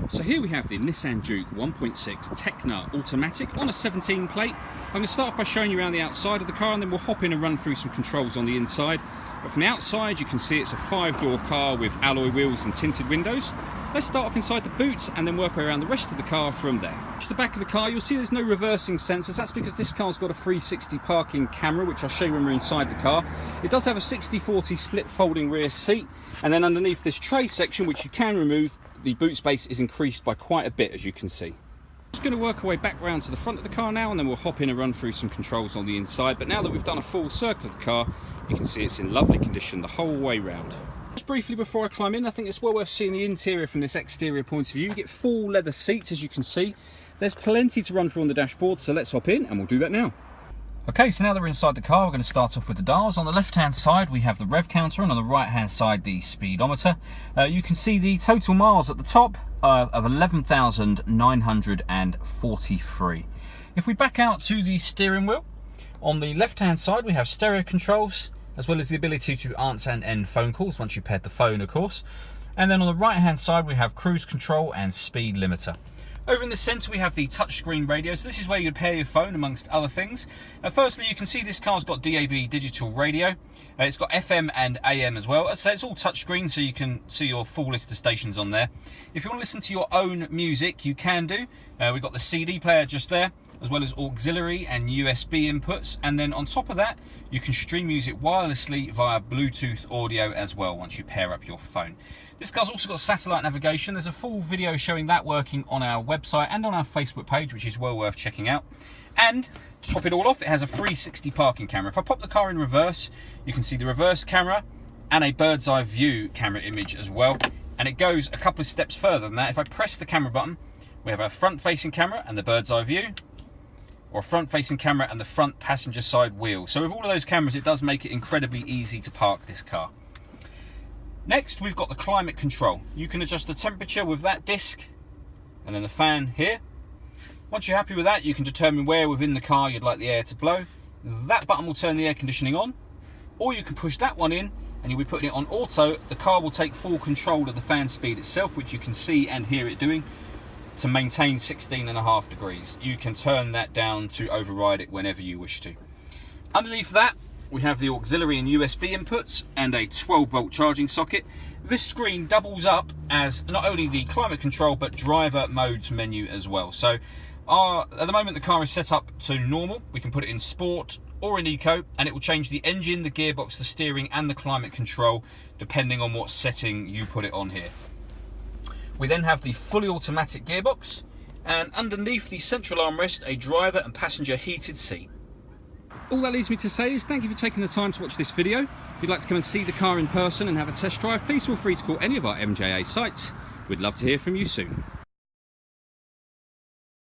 So here we have the Nissan Juke 1.6 Tekna automatic on a 17 plate. I'm going to start off by showing you around the outside of the car, and then we'll hop in and run through some controls on the inside. But from the outside you can see it's a 5-door car with alloy wheels and tinted windows. Let's start off inside the boot and then work our way around the rest of the car from there. To the back of the car, you'll see there's no reversing sensors. That's because this car's got a 360 parking camera, which I'll show you when we're inside the car. It does have a 60/40 split folding rear seat, and then underneath this tray section, which you can remove, the boot space is increased by quite a bit, as you can see. Just going to work our way back round to the front of the car now, and then we'll hop in and run through some controls on the inside. But now that we've done a full circle of the car, you can see it's in lovely condition the whole way round. Just briefly before I climb in, I think it's well worth seeing the interior from this exterior point of view. You get full leather seats, as you can see. There's plenty to run through on the dashboard, so let's hop in and we'll do that now. Okay, so now that we're inside the car, we're going to start off with the dials. On the left-hand side, we have the rev counter, and on the right-hand side, the speedometer. You can see the total miles at the top of 11,943. If we back out to the steering wheel, on the left-hand side, we have stereo controls, as well as the ability to answer and end phone calls once you've paired the phone, of course. And then on the right-hand side, we have cruise control and speed limiter. Over in the centre we have the touchscreen radio, so this is where you'd pair your phone amongst other things. Firstly, you can see this car's got DAB digital radio. It's got FM and AM as well. So it's all touchscreen, so you can see your full list of stations on there. If you want to listen to your own music, you can do. We've got the CD player just there, as well as auxiliary and USB inputs. And then on top of that, you can stream music wirelessly via Bluetooth audio as well once you pair up your phone. This car's also got satellite navigation. There's a full video showing that working on our website and on our Facebook page, which is well worth checking out. And to top it all off, it has a 360 parking camera. If I pop the car in reverse, you can see the reverse camera and a bird's eye view camera image as well. And it goes a couple of steps further than that. If I press the camera button, we have a front-facing camera and the bird's eye view, or a front-facing camera and the front passenger side wheel. So with all of those cameras, it does make it incredibly easy to park this car. Next, we've got the climate control. You can adjust the temperature with that disc and then the fan here. Once you're happy with that, you can determine where within the car you'd like the air to blow. That button will turn the air conditioning on, or you can push that one in and you'll be putting it on auto. The car will take full control of the fan speed itself, which you can see and hear it doing, to maintain 16.5 degrees. You can turn that down to override it whenever you wish to. Underneath that, we have the auxiliary and USB inputs and a 12-volt charging socket. This screen doubles up as not only the climate control, but driver modes menu as well. So at the moment the car is set up to normal. We can put it in sport or in eco, and it will change the engine, the gearbox, the steering and the climate control depending on what setting you put it on here. We then have the fully automatic gearbox, and underneath the central armrest, a driver and passenger heated seat. All that leaves me to say is thank you for taking the time to watch this video. If you'd like to come and see the car in person and have a test drive, please feel free to call any of our MJA sites. We'd love to hear from you soon.